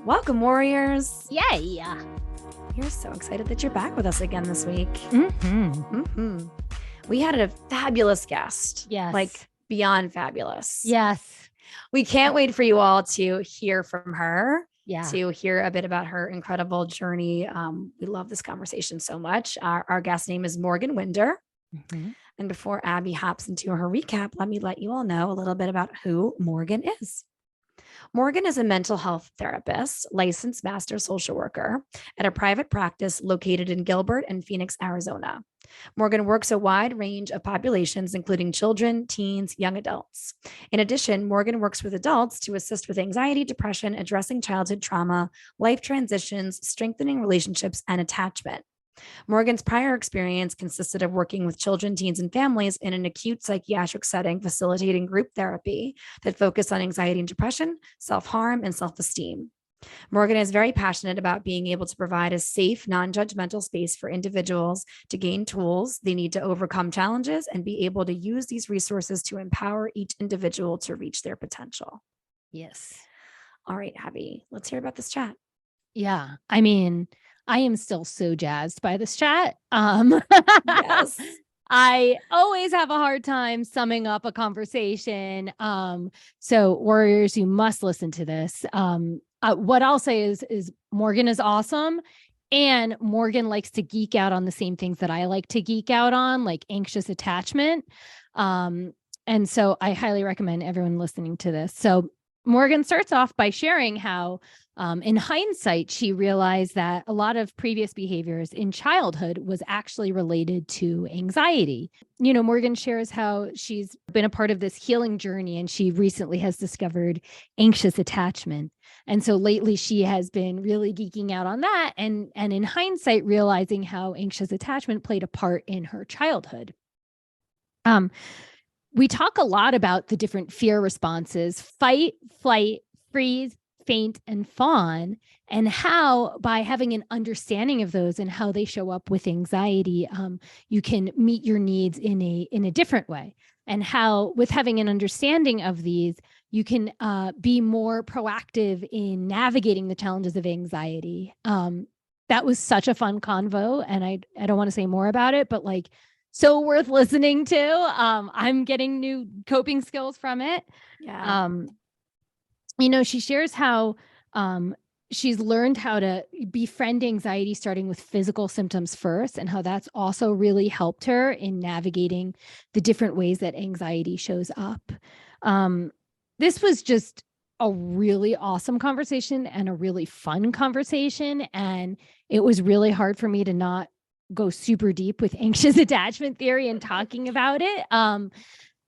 Welcome, Warriors. Yay. We're so excited that you're back with us again this week. We had a fabulous guest. Yes. Like beyond fabulous. Yes. We can't wait for you all to hear from her, Yeah. to hear a bit about her incredible journey. We love this conversation so much. Our guest name is Morgan Winder. And before Abby hops into her recap, let me let you all know a little bit about who Morgan is. Morgan is a mental health therapist, licensed master social worker at a private practice located in Gilbert and Phoenix, Arizona. Morgan works a wide range of populations, including children, teens, young adults. In addition, Morgan works with adults to assist with anxiety, depression, addressing childhood trauma, life transitions, strengthening relationships, and attachment. Morgan's prior experience consisted of working with children, teens, and families in an acute psychiatric setting, facilitating group therapy that focused on anxiety and depression, self-harm, and self-esteem. Morgan is very passionate about being able to provide a safe, non-judgmental space for individuals to gain tools they need to overcome challenges and be able to use these resources to empower each individual to reach their potential. Yes. All right, Abby, let's hear about this chat. Yeah. I mean, I am still so jazzed by this chat. Yes. I always have a hard time summing up a conversation. So warriors, you must listen to this. What I'll say is Morgan is awesome. And Morgan likes to geek out on the same things that I like to geek out on, like anxious attachment. And so I highly recommend everyone listening to this. So Morgan starts off by sharing how in hindsight, she realized that a lot of previous behaviors in childhood was actually related to anxiety. You know, Morgan shares how she's been a part of this healing journey and she recently has discovered anxious attachment. And so lately she has been really geeking out on that and in hindsight, realizing how anxious attachment played a part in her childhood. We talk a lot about the different fear responses: fight, flight, freeze, faint, and fawn, and how by having an understanding of those and how they show up with anxiety, you can meet your needs in a different way. And how with having an understanding of these, you can be more proactive in navigating the challenges of anxiety. That was such a fun convo, and I don't want to say more about it, but like, so worth listening to. I'm getting new coping skills from it. Yeah. You know, she shares how she's learned how to befriend anxiety, starting with physical symptoms first, and how that's also really helped her in navigating the different ways that anxiety shows up. This was just a really awesome conversation and a really fun conversation. And it was really hard for me to not go super deep with anxious attachment theory and talking about it.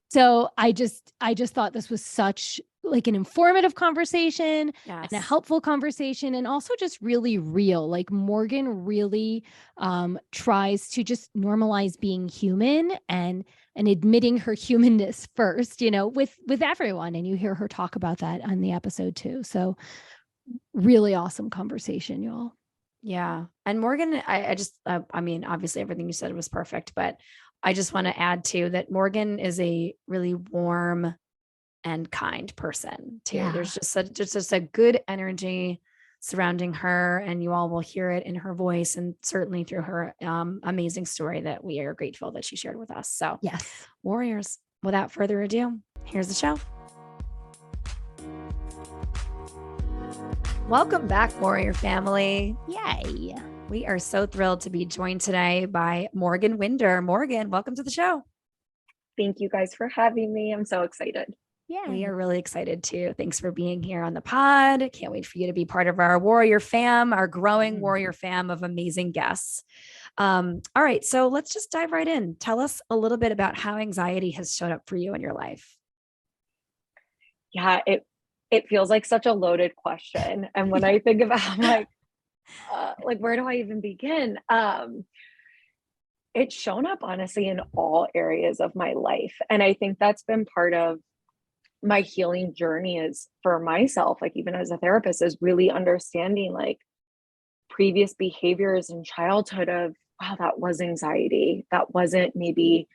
So I just thought this was such like an informative conversation, Yes. and a helpful conversation, and also just really real. Like Morgan really tries to just normalize being human and admitting her humanness first, you know, with everyone. And you hear her talk about that on the episode too. So really awesome conversation, y'all. Yeah. And Morgan, I mean, obviously everything you said was perfect, but I just want to add too that Morgan is a really warm and kind person too. Yeah. There's just a good energy surrounding her, and you all will hear it in her voice and certainly through her amazing story that we are grateful that she shared with us. So Yes. Warriors, without further ado, here's the show. Welcome back, Warrior family. Yay. We are so thrilled to be joined today by Morgan Winder. Morgan, welcome to the show. Thank you guys for having me. I'm so excited. Yeah. We are really excited too. Thanks for being here on the pod. Can't wait for you to be part of our Warrior fam, our growing Warrior fam of amazing guests. All right, so let's just dive right in. Tell us a little bit about how anxiety has showed up for you in your life. Yeah, it feels like such a loaded question. And when I think about like, where do I even begin? It's shown up honestly in all areas of my life. And I think that's been part of my healing journey is for myself, like even as a therapist, is really understanding like previous behaviors in childhood of, wow, that was anxiety. That wasn't maybe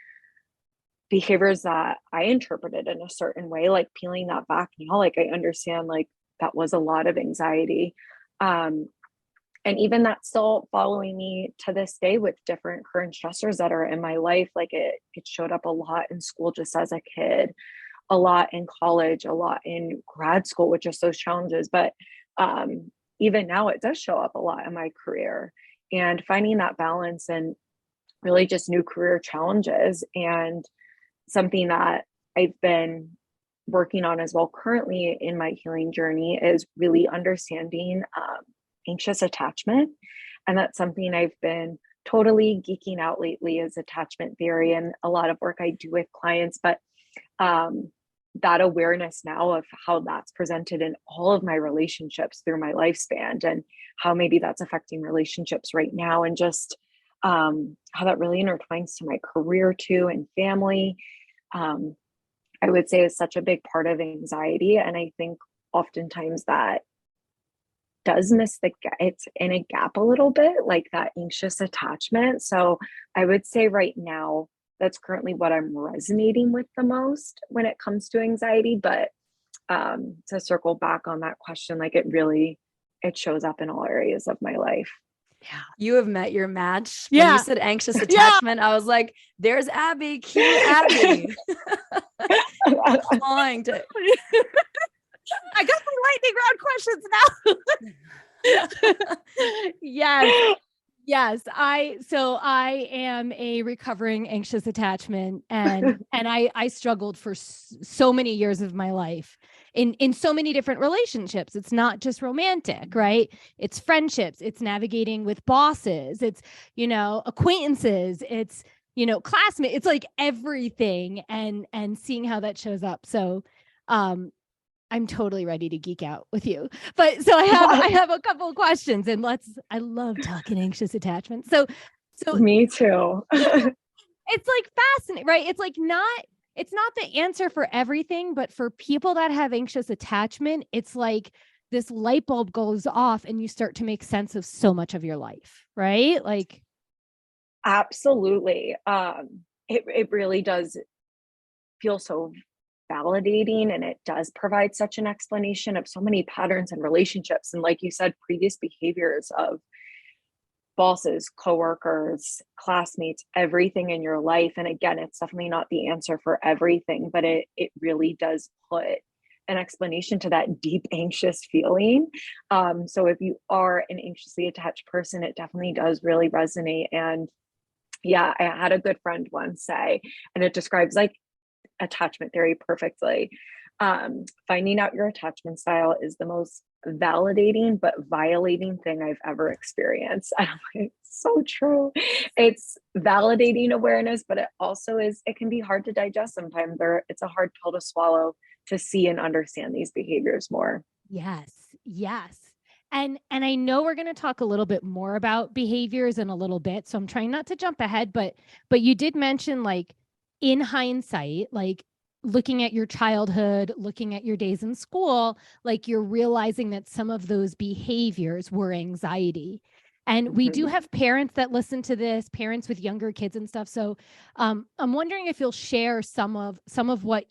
behaviors that I interpreted in a certain way, like peeling that back now, like I understand like was a lot of anxiety. And even that's still following me to this day with different current stressors that are in my life. Like it showed up a lot in school just as a kid, a lot in college, a lot in grad school, with just those challenges. But even now it does show up a lot in my career, and finding that balance and really just new career challenges. And something that I've been working on as well currently in my healing journey is really understanding anxious attachment. And that's something I've been totally geeking out lately, is attachment theory and a lot of work I do with clients. But that awareness now of how that's presented in all of my relationships through my lifespan, and how maybe that's affecting relationships right now, and just how that really intertwines to my career too, and family, I would say is such a big part of anxiety. And I think oftentimes that does miss it's in a gap a little bit, like that anxious attachment. So I would say right now, that's currently what I'm resonating with the most when it comes to anxiety. But to circle back on that question, like it shows up in all areas of my life. Yeah. You have met your match. Yeah. When you said anxious attachment, I was like, there's Abby, cute Abby. Applying to I got my lightning round questions now. Yes. Yes. I am a recovering anxious attachment, and I struggled for so many years of my life in so many different relationships. It's not just romantic, right? It's friendships, it's navigating with bosses, it's, acquaintances, it's, classmates, it's like everything, and seeing how that shows up. So, I'm totally ready to geek out with you. But so I have a couple of questions, and I love talking anxious attachment. So Me too. it's like fascinating, right? It's not the answer for everything, but for people that have anxious attachment, it's like this light bulb goes off and you start to make sense of so much of your life, right? Like, absolutely. It really does feel so validating, and it does provide such an explanation of so many patterns and relationships, and like you said, previous behaviors of bosses, coworkers, classmates, everything in your life. And again, it's definitely not the answer for everything, but it really does put an explanation to that deep anxious feeling. So if you are an anxiously attached person, it definitely does really resonate. And yeah, I had a good friend once say, and it describes like attachment theory perfectly. Finding out your attachment style is the most validating but violating thing I've ever experienced. And I'm like, so true. It's validating awareness, but it also it can be hard to digest sometimes. It's a hard pill to swallow to see and understand these behaviors more. yes. And I know we're going to talk a little bit more about behaviors in a little bit, so I'm trying not to jump ahead, but you did mention, like, in hindsight, like looking at your childhood, looking at your days in school, like you're realizing that some of those behaviors were anxiety. And we do have parents that listen to this, parents with younger kids and stuff. So I'm wondering if you'll share some of what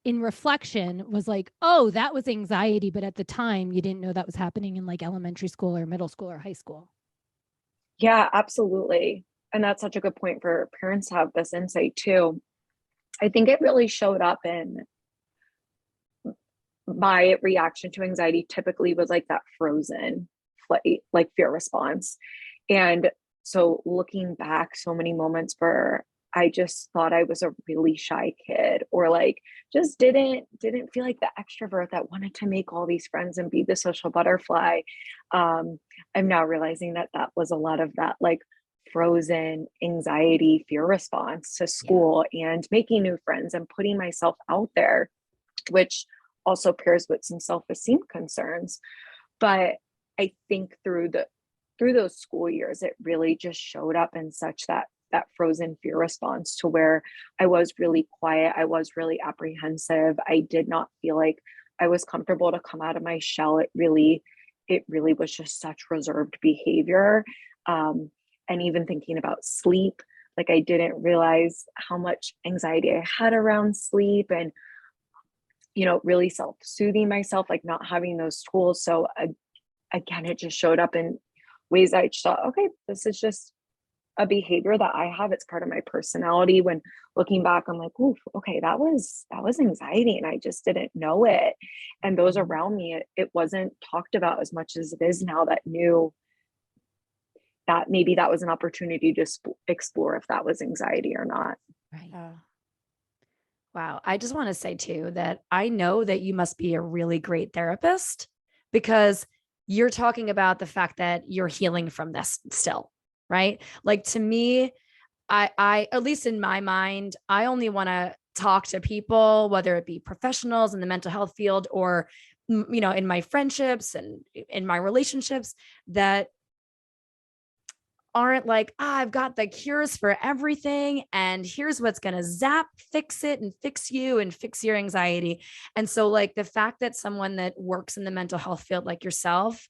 in reflection was like, oh, that was anxiety, but at the time you didn't know that was happening in like elementary school or middle school or high school. Yeah, absolutely. And that's such a good point for parents to have this insight too. I think it really showed up in my reaction to anxiety typically was like that frozen flight, like fear response. And so looking back, so many moments where I just thought I was a really shy kid, or like just didn't feel like the extrovert that wanted to make all these friends and be the social butterfly. I'm now realizing that was a lot of that like frozen anxiety fear response to school and making new friends and putting myself out there, which also pairs with some self-esteem concerns. But I think through those school years, it really just showed up in such that frozen fear response, to where I was really quiet. I was really apprehensive. I did not feel like I was comfortable to come out of my shell. It really was just such reserved behavior. And even thinking about sleep, like I didn't realize how much anxiety I had around sleep. And really self-soothing myself, like not having those tools. So again, it just showed up in ways I just thought, okay, this is just a behavior that I have. It's part of my personality. When looking back, I'm like, ooh, okay, that was anxiety and I just didn't know it. And those around me, it wasn't talked about as much as it is now, that knew that maybe that was an opportunity to explore if that was anxiety or not. Right. Wow. I just want to say too that I know that you must be a really great therapist, because you're talking about the fact that you're healing from this still, right? Like, to me, I at least in my mind, I only want to talk to people, whether it be professionals in the mental health field or, in my friendships and in my relationships, that aren't like, I've got the cures for everything and here's what's going to fix it and fix you and fix your anxiety. And so, like, the fact that someone that works in the mental health field like yourself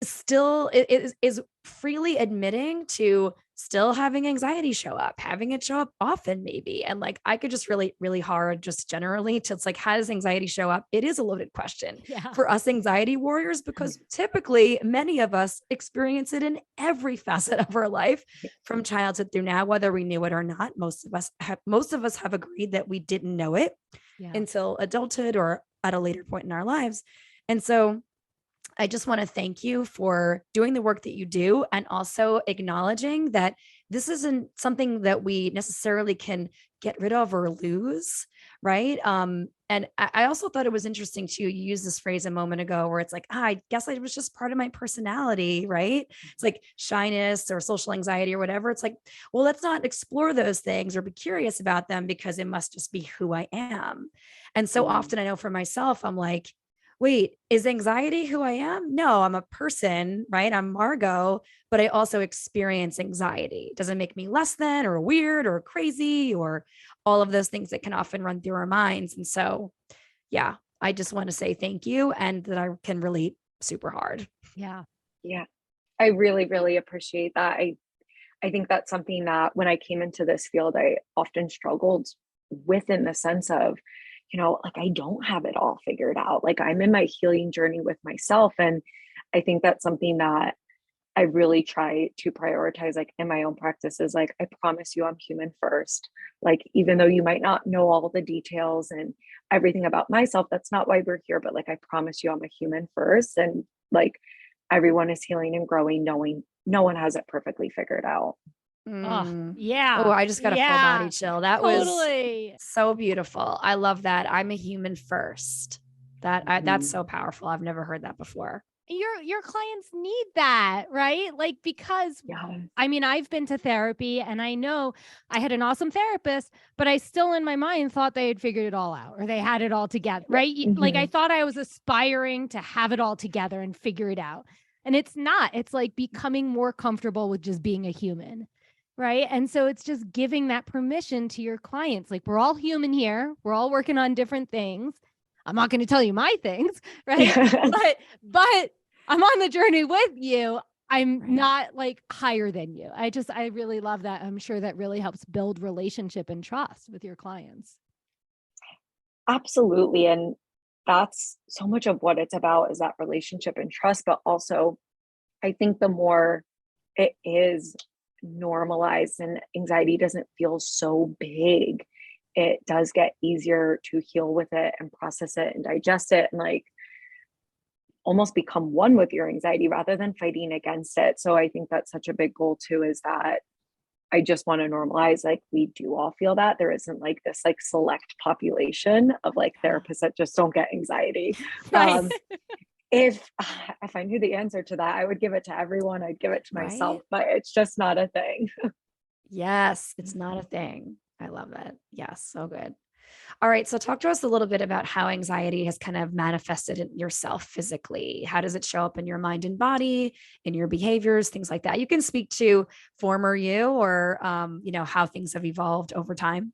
still is freely admitting to still having anxiety show up, having it show up often, maybe. And like, I could just really hard, just generally, to, it's like, how does anxiety show up? It is a loaded question for us anxiety warriors, because typically many of us experience it in every facet of our life from childhood through now, whether we knew it or not. Most of us have agreed that we didn't know it until adulthood or at a later point in our lives. And so I just want to thank you for doing the work that you do, and also acknowledging that this isn't something that we necessarily can get rid of or lose, right? And I also thought it was interesting too. You used this phrase a moment ago where it's like, I guess it was just part of my personality, right? It's like shyness or social anxiety or whatever. It's like, well, let's not explore those things or be curious about them, because it must just be who I am. And so often, I know for myself, I'm like, wait, is anxiety who I am? No, I'm a person, right? I'm Margot, but I also experience anxiety. Does it make me less than or weird or crazy or all of those things that can often run through our minds? And so, yeah, I just want to say thank you, and that I can relate super hard. Yeah. Yeah. I really, really appreciate that. I think that's something that when I came into this field, I often struggled with, in the sense of, like, I don't have it all figured out. Like, I'm in my healing journey with myself. And I think that's something that I really try to prioritize, like in my own practices. Like, I promise you, I'm human first. Like, even though you might not know all the details and everything about myself, that's not why we're here. But like, I promise you, I'm a human first. And like, everyone is healing and growing, knowing no one has it perfectly figured out. Oh, yeah. Oh, I just got a full body chill. That was so beautiful. I love that. I'm a human first. That's so powerful. I've never heard that before. Your clients need that, right? Like, because I mean, I've been to therapy and I know I had an awesome therapist, but I still in my mind thought they had figured it all out or they had it all together, right? Like, I thought I was aspiring to have it all together and figure it out. And it's not. It's like becoming more comfortable with just being a human. Right. And so it's just giving that permission to your clients. Like, we're all human here. We're all working on different things. I'm not going to tell you my things, right? but I'm on the journey with you. I'm not like higher than you. I really love that. I'm sure that really helps build relationship and trust with your clients. Absolutely. And that's so much of what it's about, is that relationship and trust. But also, I think the more it is normalized and anxiety doesn't feel so big, it does get easier to heal with it and process it and digest it, and like almost become one with your anxiety rather than fighting against it. So I think that's such a big goal too, is that I just want to normalize, like, we do all feel that. There isn't like this like select population of like therapists that just don't get anxiety. Right. If I knew the answer to that, I would give it to everyone. I'd give it to myself, but it's just not a thing. Yes, it's not a thing. I love it. Yes, so good. All right, so talk to us a little bit about how anxiety has kind of manifested in yourself physically. How does it show up in your mind and body, in your behaviors, things like that? You can speak to former you, or how things have evolved over time.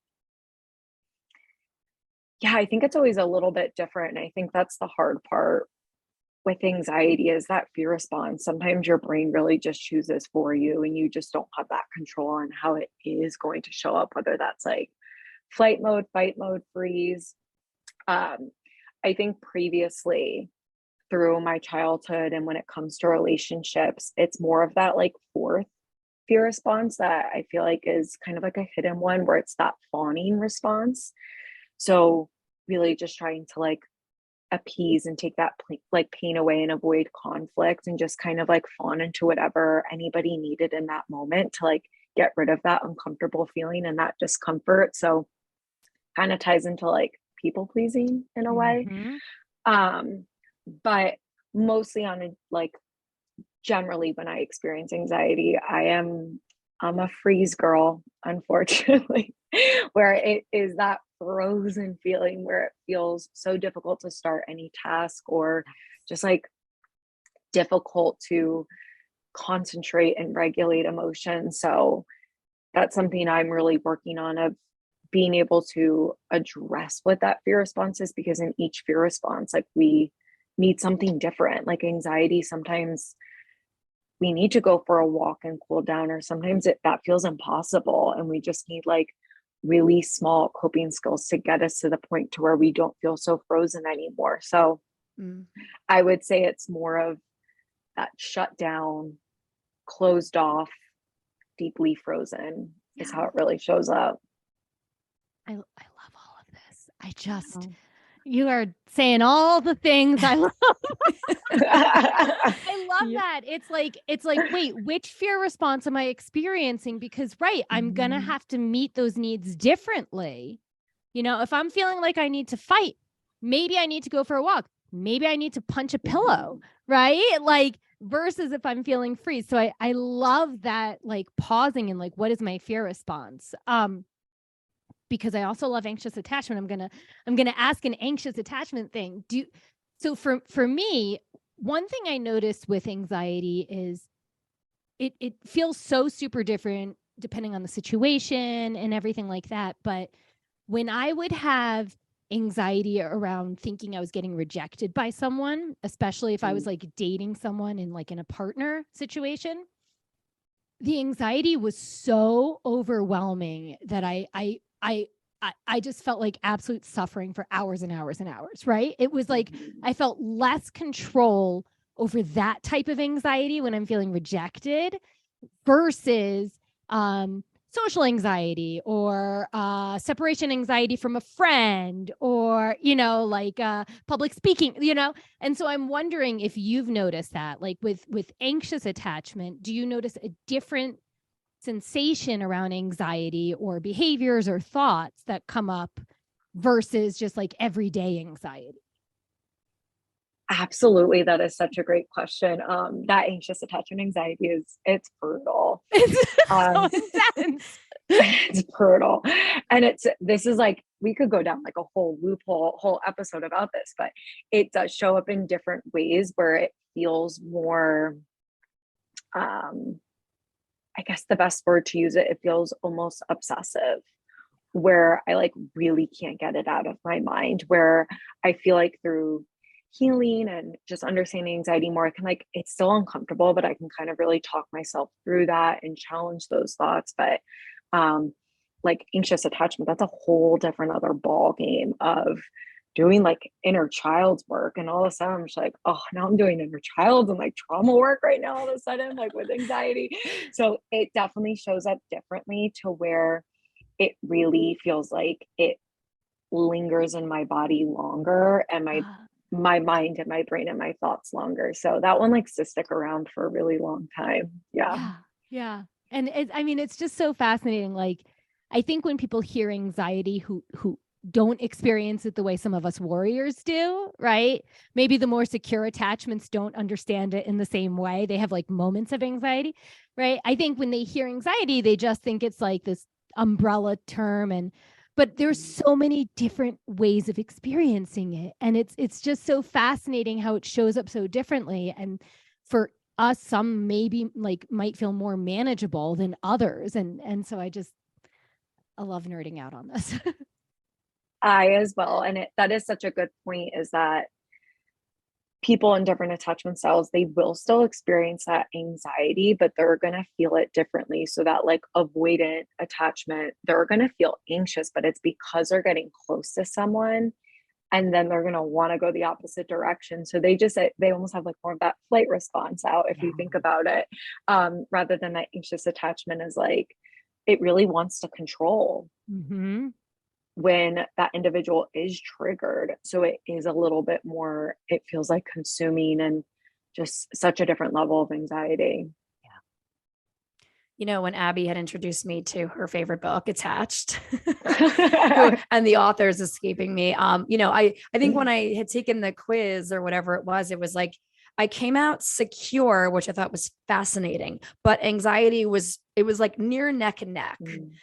Yeah, I think it's always a little bit different. And I think that's the hard part with anxiety, is that fear response. Sometimes your brain really just chooses for you and you just don't have that control on how it is going to show up, whether that's like flight mode, fight mode, freeze. I think previously through my childhood and when it comes to relationships, it's more of that like fourth fear response that I feel like is kind of like a hidden one where it's that fawning response. So really just trying to like appease and take that like pain away and avoid conflict and just kind of like fawn into whatever anybody needed in that moment to like get rid of that uncomfortable feeling and that discomfort. So kind of ties into like people pleasing in a way. Um, but mostly on a like generally when I experience anxiety, I'm a freeze girl, unfortunately, where it is that frozen feeling where it feels so difficult to start any task or just like difficult to concentrate and regulate emotions. So that's something I'm really working on of being able to address what that fear response is because in each fear response, like we need something different. Like anxiety, sometimes we need to go for a walk and cool down, or sometimes that feels impossible. And we just need like really small coping skills to get us to the point to where we don't feel so frozen anymore. So I would say it's more of that shut down, closed off, deeply frozen is how it really shows up. I love all of this. I just, you are saying all the things I love. I love that. It's like, wait, which fear response am I experiencing? Because I'm going to have to meet those needs differently. You know, if I'm feeling like I need to fight, maybe I need to go for a walk. Maybe I need to punch a pillow, right? Like versus if I'm feeling free. So I love that, like pausing and like, what is my fear response? Because I also love anxious attachment. I'm gonna ask an anxious attachment thing. So for me, one thing I noticed with anxiety is it feels so super different depending on the situation and everything like that. But when I would have anxiety around thinking I was getting rejected by someone, especially if I was like dating someone in like in a partner situation, the anxiety was so overwhelming that I just felt like absolute suffering for hours and hours and hours, right? It was like I felt less control over that type of anxiety when I'm feeling rejected versus social anxiety or separation anxiety from a friend or, like public speaking, And so I'm wondering if you've noticed that, like with anxious attachment, do you notice a different sensation around anxiety or behaviors or thoughts that come up versus just like everyday anxiety? Absolutely. That is such a great question. That anxious attachment anxiety it's brutal. It's so intense. It's brutal. And this is like, we could go down like a whole loophole, whole episode about this, but it does show up in different ways where it feels more, I guess the best word to use it feels almost obsessive, where I like really can't get it out of my mind, where I feel like through healing and just understanding anxiety more, I can like, it's still uncomfortable, but I can kind of really talk myself through that and challenge those thoughts. But like anxious attachment, that's a whole different other ball game of doing like inner child's work. And all of a sudden I'm just like, oh, now I'm doing inner child and like trauma work right now all of a sudden, like with anxiety. So it definitely shows up differently to where it really feels like it lingers in my body longer and my mind and my brain and my thoughts longer. So that one likes to stick around for a really long time. Yeah. And it's just so fascinating. Like, I think when people hear anxiety who don't experience it the way some of us warriors do, right? Maybe the more secure attachments don't understand it in the same way. They have like moments of anxiety, right? I think when they hear anxiety, they just think it's like this umbrella term, but there's so many different ways of experiencing it. And it's just so fascinating how it shows up so differently. And for us, some maybe like might feel more manageable than others. And so I love nerding out on this. I as well. And that is such a good point, is that people in different attachment styles, they will still experience that anxiety, but they're going to feel it differently. So that like avoidant attachment, they're going to feel anxious, but it's because they're getting close to someone and then they're going to want to go the opposite direction. So they almost have like more of that flight response out, if you think about it, rather than that anxious attachment is like, it really wants to control when that individual is triggered. So it is a little bit more, it feels like consuming and just such a different level of anxiety. You know, when Abby had introduced me to her favorite book, Attached, and the author is escaping me. You know, I think when I had taken the quiz or whatever it was like, I came out secure, which I thought was fascinating, but anxiety was like near neck and neck.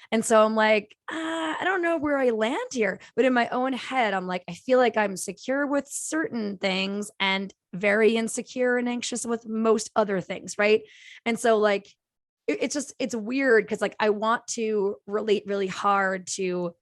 And so I'm like, I don't know where I land here, but in my own head, I'm like, I feel like I'm secure with certain things and very insecure and anxious with most other things. Right. And so like, it's weird because like I want to relate really hard to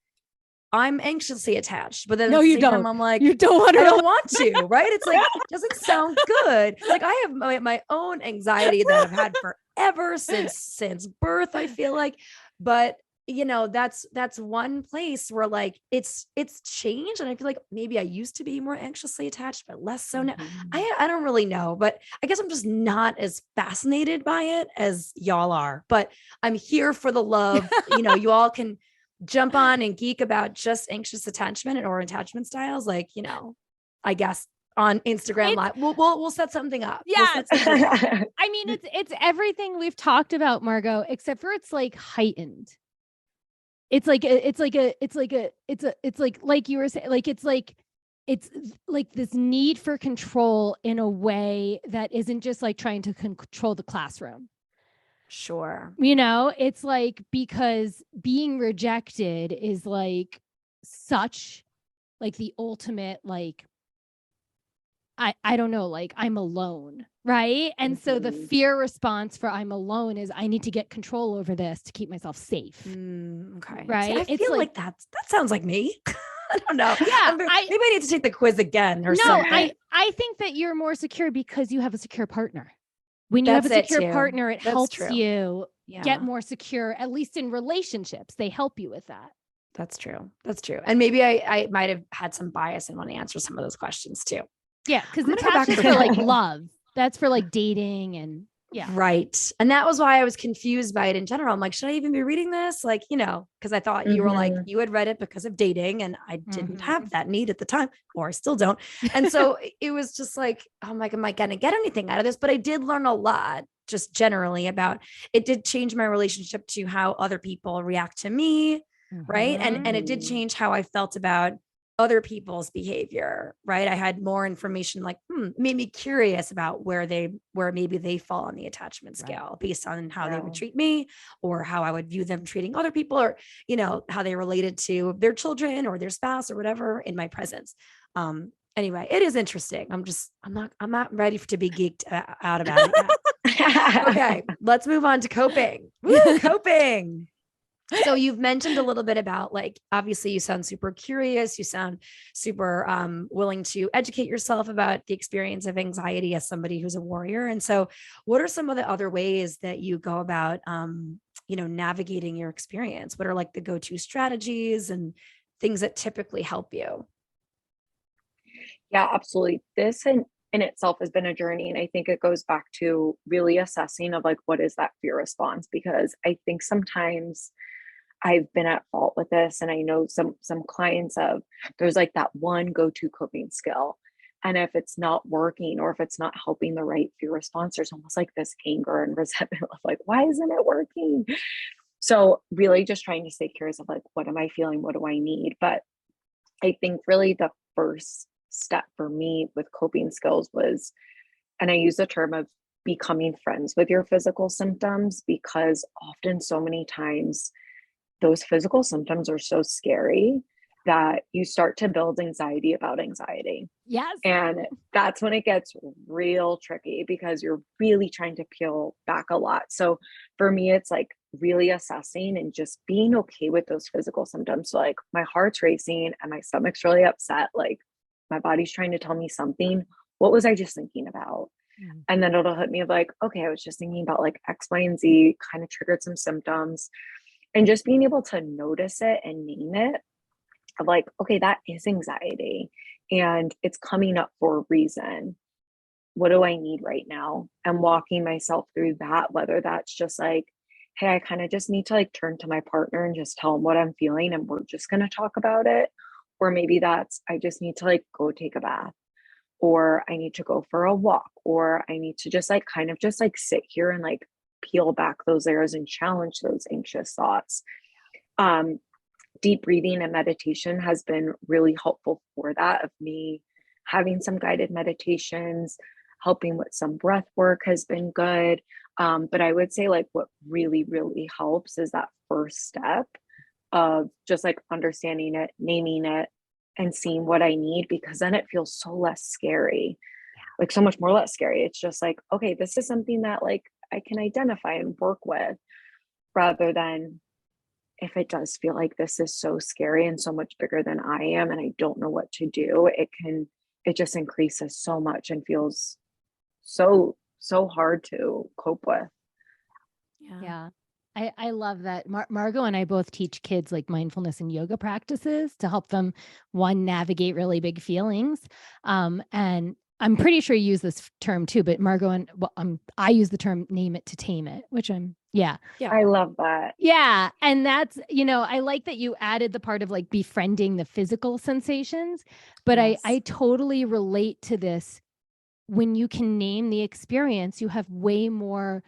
I'm anxiously attached, but then no, you don't. I'm like, you don't want to. I don't want to, right? It's like it doesn't sound good. Like I have my own anxiety that I've had forever since birth, I feel like. But you know, that's one place where like it's changed. And I feel like maybe I used to be more anxiously attached, but less so now. I don't really know, but I guess I'm just not as fascinated by it as y'all are. But I'm here for the love. You know, you all can jump on and geek about just anxious attachment or attachment styles. Like, you know, I guess on Instagram Live, we'll set something up. Yeah. I mean, it's everything we've talked about, Margot, except for it's like heightened. It's like you were saying, like, it's like this need for control in a way that isn't just like trying to control the classroom. Sure. You know, it's like, because being rejected is like such like the ultimate, like, I don't know, like I'm alone. Right. And so the fear response for I'm alone is I need to get control over this to keep myself safe. Okay. Right. See, I feel like that sounds like me. I don't know. Yeah. Maybe I need to take the quiz again or something. I think that you're more secure because you have a secure partner. When you have a secure partner, it helps you get more secure, at least in relationships. They help you with that. That's true. And maybe I might have had some bias in when I answer some of those questions too. Yeah, because attachment's for like love. That's for like dating and Right. And that was why I was confused by it in general. I'm like, should I even be reading this? Like, you know, because I thought you were like, you had read it because of dating and I didn't have that need at the time, or I still don't. And so it was just like, I'm like, am I going to get anything out of this? But I did learn a lot just generally about it. Did change my relationship to how other people react to me. Right. And it did change how I felt about other people's behavior, right? I had more information, like, made me curious about where maybe they fall on the attachment scale based on how they would treat me or how I would view them treating other people, or, you know, how they related to their children or their spouse or whatever in my presence. Anyway, it is interesting. I'm not ready to be geeked out about it yet. Okay. Let's move on to coping. Woo, coping. So you've mentioned a little bit about, like, obviously you sound super curious. You sound super willing to educate yourself about the experience of anxiety as somebody who's a warrior. And so what are some of the other ways that you go about, you know, navigating your experience? What are like the go-to strategies and things that typically help you? Yeah, absolutely. This in itself has been a journey. And I think it goes back to really assessing of like, what is that fear response? Because I think sometimes I've been at fault with this. And I know some clients there's like that one go-to coping skill. And if it's not working or if it's not helping the right fear response, there's almost like this anger and resentment of like, why isn't it working? So really just trying to stay curious of like, what am I feeling? What do I need? But I think really the first step for me with coping skills was, and I use the term of becoming friends with your physical symptoms, because often so many times those physical symptoms are so scary that you start to build anxiety about anxiety. Yes. And that's when it gets real tricky because you're really trying to peel back a lot. So for me, it's like really assessing and just being okay with those physical symptoms. So like my heart's racing and my stomach's really upset. Like my body's trying to tell me something. What was I just thinking about? And then it'll hit me of like, okay, I was just thinking about like X, Y, and Z, kind of triggered some symptoms. And just being able to notice it and name it of like, okay, that is anxiety. and it's coming up for a reason. What do I need right now? And walking myself through that, whether that's just like, hey, I kind of just need to like turn to my partner and just tell him what I'm feeling and we're just going to talk about it. Or maybe that's, I just need to like go take a bath, or I need to go for a walk, or I need to just like kind of just like sit here and like peel back those layers and challenge those anxious thoughts. Deep breathing and meditation has been really helpful for that, of me having some guided meditations, helping with some breath work has been good. But I would say like what really, really helps is that first step of just like understanding it, naming it, and seeing what I need, because then it feels so less scary, like so much more less scary. It's just like, okay, this is something that like I can identify and work with, rather than if it does feel like this is so scary and so much bigger than I am and I don't know what to do, it just increases so much and feels so hard to cope with. Yeah. I love that. Margot and I both teach kids like mindfulness and yoga practices to help them, one, navigate really big feelings. And I'm pretty sure you use this term too, but Margot and I use the term name it to tame it, which yeah. I love that. Yeah. And that's, I like that you added the part of like befriending the physical sensations, but Yes. I totally relate to this. When you can name the experience, you have way more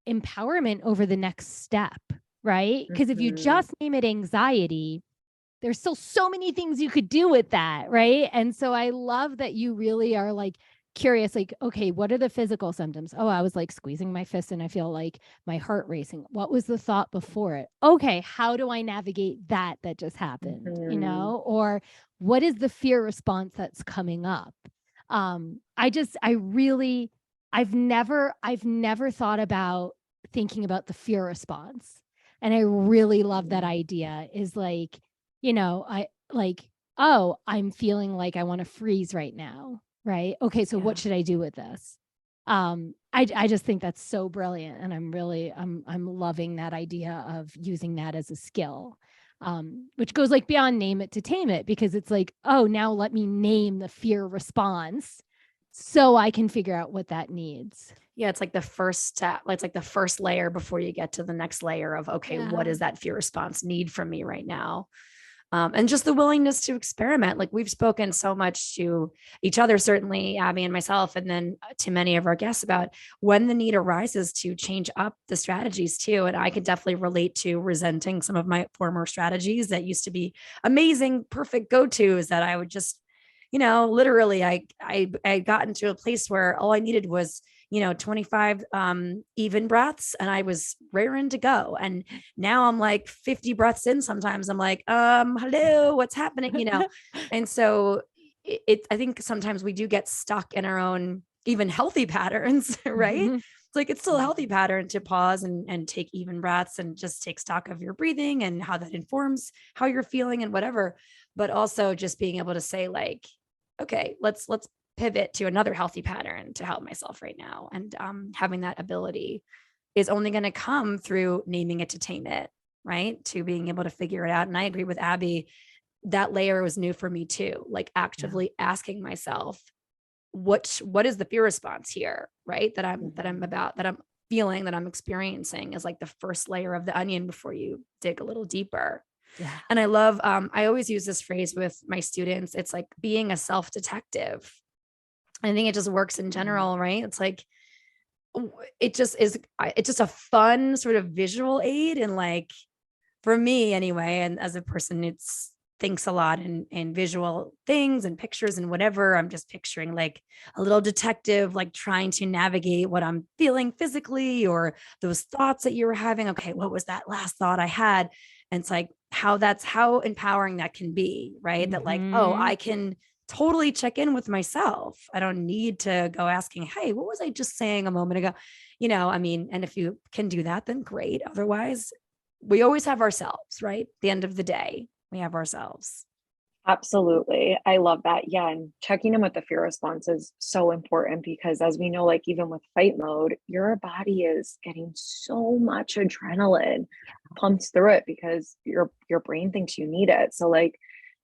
empowerment over the next step, right? Because if you just name it anxiety, there's still so many things you could do with that, right? And so I love that you really are like curious, like, okay, what are the physical symptoms? Oh, I was like squeezing my fist and I feel like my heart racing. What was the thought before it? Okay, how do I navigate that just happened, or what is the fear response that's coming up? I've never thought about thinking about the fear response. And I really love that idea, is like, oh, I'm feeling like I want to freeze right now. Right. Okay. So what should I do with this? I just think that's so brilliant. And I'm loving that idea of using that as a skill, which goes like beyond name it to tame it, because it's like, oh, now let me name the fear response so I can figure out what that needs. Yeah, it's like the first step. It's like the first layer before you get to the next layer of, okay, what does that fear response need from me right now? And just the willingness to experiment. Like we've spoken so much to each other, certainly Abby and myself, and then to many of our guests, about when the need arises to change up the strategies too. And I could definitely relate to resenting some of my former strategies that used to be amazing, perfect go-tos that I would just, literally I got into a place where all I needed was 25 even breaths and I was raring to go. And now I'm like 50 breaths in. Sometimes I'm like, hello, what's happening? And so I think sometimes we do get stuck in our own even healthy patterns, right? Mm-hmm. It's like, it's still a healthy pattern to pause and take even breaths and just take stock of your breathing and how that informs how you're feeling and whatever. But also just being able to say like, okay, let's pivot to another healthy pattern to help myself right now. And having that ability is only going to come through naming it to tame it, right? To being able to figure it out. And I agree with Abby, that layer was new for me too. Like actively asking myself, what is the fear response here, right? That I'm feeling, that I'm experiencing, is like the first layer of the onion before you dig a little deeper. Yeah. And I love, I always use this phrase with my students. It's like being a self-detective. I think it just works in general, right? It's like, it's just a fun sort of visual aid. And like, for me anyway, and as a person, it's thinks a lot in visual things and pictures and whatever. I'm just picturing like a little detective, like trying to navigate what I'm feeling physically, or those thoughts that you were having. Okay, what was that last thought I had? And it's like how empowering that can be, right? Mm-hmm. That like, oh, I can totally check in with myself. I don't need to go asking, hey, what was I just saying a moment ago? And if you can do that, then great. Otherwise, we always have ourselves, right? At the end of the day, we have ourselves. Absolutely. I love that. Yeah. And checking in with the fear response is so important, because as we know, like even with fight mode, your body is getting so much adrenaline pumped through it because your brain thinks you need it. So like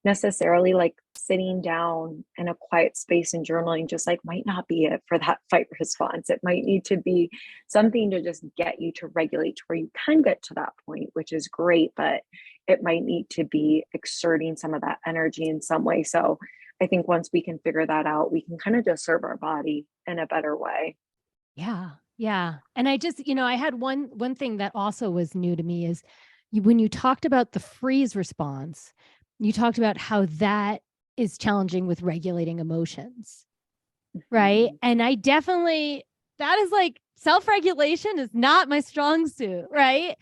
necessarily like sitting down in a quiet space and journaling just like might not be it for that fight response. It might need to be something to just get you to regulate to where you can get to that point, which is great, but it might need to be exerting some of that energy in some way. So I think once we can figure that out, we can kind of just serve our body in a better way. Yeah. Yeah. And I just, I had one thing that also was new to me is when you talked about the freeze response, you talked about how that is challenging with regulating emotions. Right. Mhm. And I definitely, that is like self-regulation is not my strong suit. Right.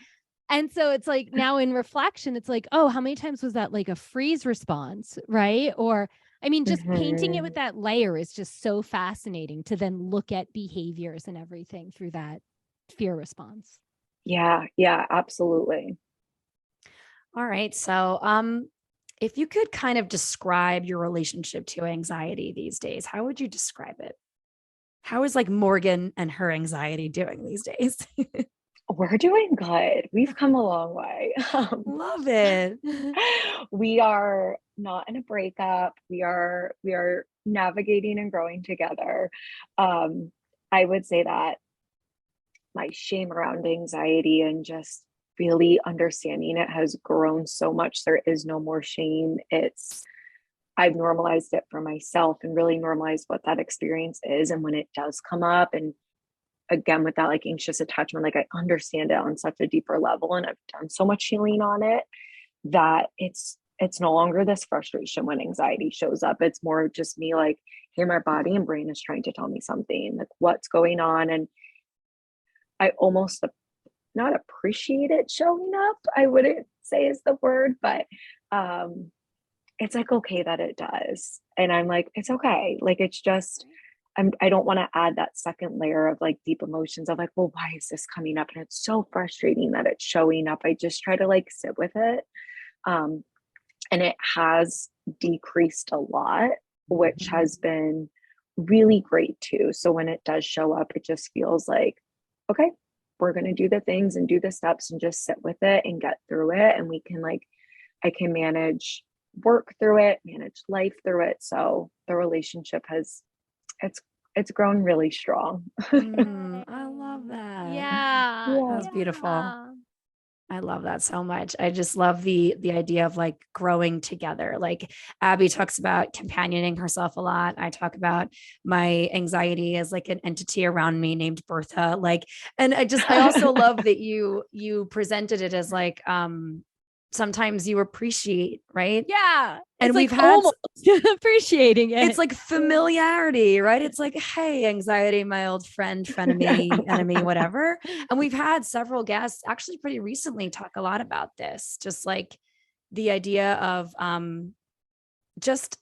And so it's like now in reflection, it's like, oh, how many times was that like a freeze response? Right. Or, I mean, just painting it with Mhm. that layer is just so fascinating to then look at behaviors and everything through that fear response. Yeah, yeah, absolutely. All right. So, if you could kind of describe your relationship to anxiety these days, how would you describe it? How is like Morgan and her anxiety doing these days? We're doing good. We've come a long way. Love it. We are not in a breakup. We are navigating and growing together. Um, I would say that my shame around anxiety and just really understanding it has grown so much. There is no more shame. I've normalized it for myself and really normalized what that experience is. And when it does come up, and again, with that like anxious attachment, like I understand it on such a deeper level and I've done so much healing on it that it's no longer this frustration when anxiety shows up. It's more just me like, hey, my body and brain is trying to tell me something, like what's going on. And I almost not appreciate it showing up, I wouldn't say is the word, but it's like okay that it does. And I'm like, it's okay. Like it's just I don't want to add that second layer of like deep emotions of like, well, why is this coming up? And it's so frustrating that it's showing up. I just try to like sit with it. Um, and it has decreased a lot, which has been really great too. So when it does show up, it just feels like, okay, we're going to do the things and do the steps and just sit with it and get through it. And we can like, I can manage work through it, manage life through it. So the relationship it's it's grown really strong. I love that. Yeah. That's Yeah. beautiful. Yeah. I love that so much. I just love the idea of like growing together. Like Abby talks about companioning herself a lot. I talk about my anxiety as like an entity around me named Bertha. Like, and I also love that you presented it as like sometimes you appreciate, right? Yeah. And It's we've like had almost appreciating it's it. like familiarity, right? It's like, hey, anxiety, my old friend, frenemy, enemy, whatever. And we've had several guests actually pretty recently talk a lot about this, just like the idea of just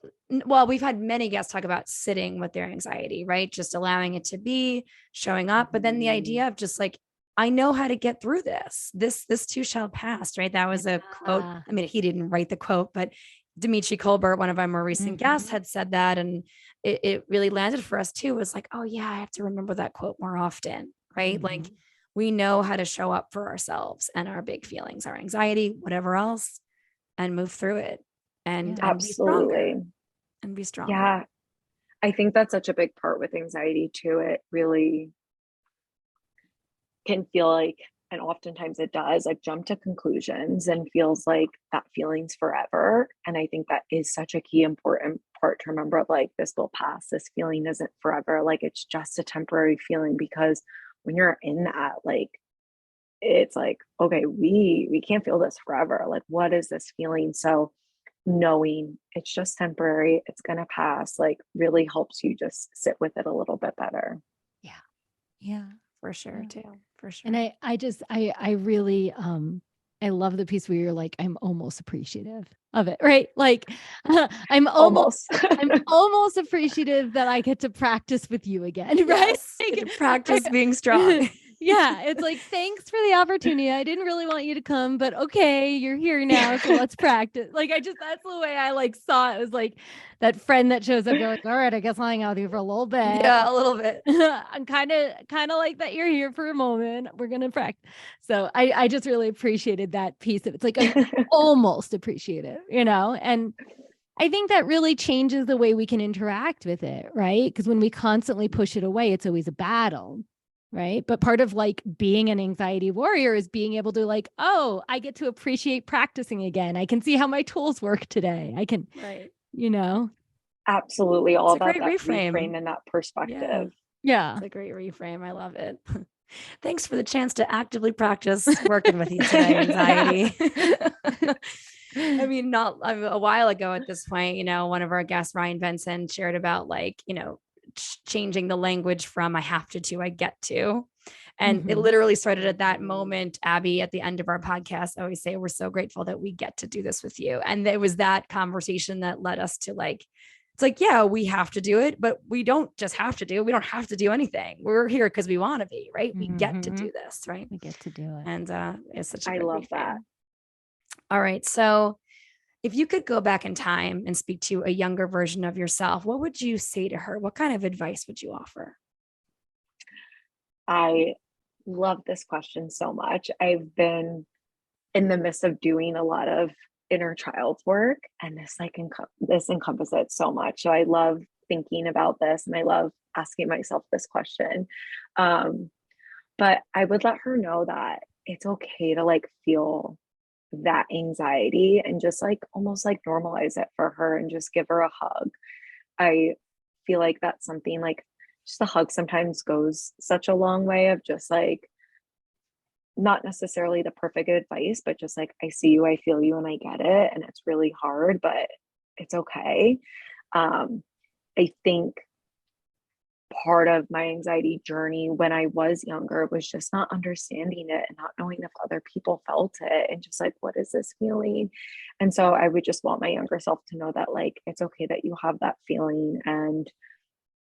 well, we've had many guests talk about sitting with their anxiety, right? Just allowing it to be, showing up. But then the idea of just like, I know how to get through this. This too shall pass, right? That was a quote. Yeah. I mean, he didn't write the quote, but Dimitri Colbert, one of our more recent guests, had said that. And it really landed for us too. It was like, oh yeah, I have to remember that quote more often, right? Like we know how to show up for ourselves and our big feelings, our anxiety, whatever else, and move through it and be stronger Absolutely. and be stronger. Yeah. I think that's such a big part with anxiety too. It really can feel like, and oftentimes it does, like jump to conclusions and feels like that feeling's forever. And I think that is such a key important part to remember of like, this will pass. This feeling isn't forever. Like it's just a temporary feeling because when you're in that, like, it's like, okay, we can't feel this forever. Like, what is this feeling? So knowing it's just temporary, it's going to pass, like really helps you just sit with it a little bit better. Yeah. Yeah. For sure, Yeah. too. For sure. And I really, I love the piece where you're like, I'm almost appreciative of it, right? Like Almost. I'm almost appreciative that I get to practice with you again, right? Yes, get to practice being strong. Yeah, it's like, thanks for the opportunity. I didn't really want you to come, but okay, you're here now, so let's practice. Like, that's the way I like saw it. It was like that friend that shows up. You're like, all right, I guess I'll hang out with you for a little bit. Yeah, a little bit. I'm kind of like that. You're here for a moment. We're gonna practice. So I just really appreciated that piece of it. It's like I'm almost appreciative, and I think that really changes the way we can interact with it, right? Because when we constantly push it away, it's always a battle, right? But part of like being an anxiety warrior is being able to like, oh, I get to appreciate practicing again. I can see how my tools work today. I can, Right. you know. Absolutely. All It's a about great that reframe. and that perspective. Yeah. It's a great reframe. I love it. Thanks for the chance to actively practice working with you today, anxiety. I mean, a while ago at this point, you know, one of our guests, Ryan Benson, shared about like, you know, changing the language from I have to I get to. And it literally started at that moment. Abby, at the end of our podcast, I always say, we're so grateful that we get to do this with you. And it was that conversation that led us to like, it's like, yeah, we have to do it, but we don't just have to do it. We don't have to do anything. We're here because we want to be, right? We get to do this, right? We get to do it. And it's such a I good love reframe. that. All right. So if you could go back in time and speak to a younger version of yourself, what would you say to her? What kind of advice would you offer? I love this question so much. I've been in the midst of doing a lot of inner child work, and this encompasses it so much. So I love thinking about this, and I love asking myself this question. But I would let her know that it's okay to like feel that anxiety and just like almost like normalize it for her and just give her a hug. I feel like that's something like just a hug sometimes goes such a long way of just like not necessarily the perfect advice, but just like, I see you, I feel you, and I get it. And it's really hard, but it's okay. I think part of my anxiety journey when I was younger was just not understanding it and not knowing if other people felt it and just like, what is this feeling? And so I would just want my younger self to know that like, it's okay that you have that feeling, and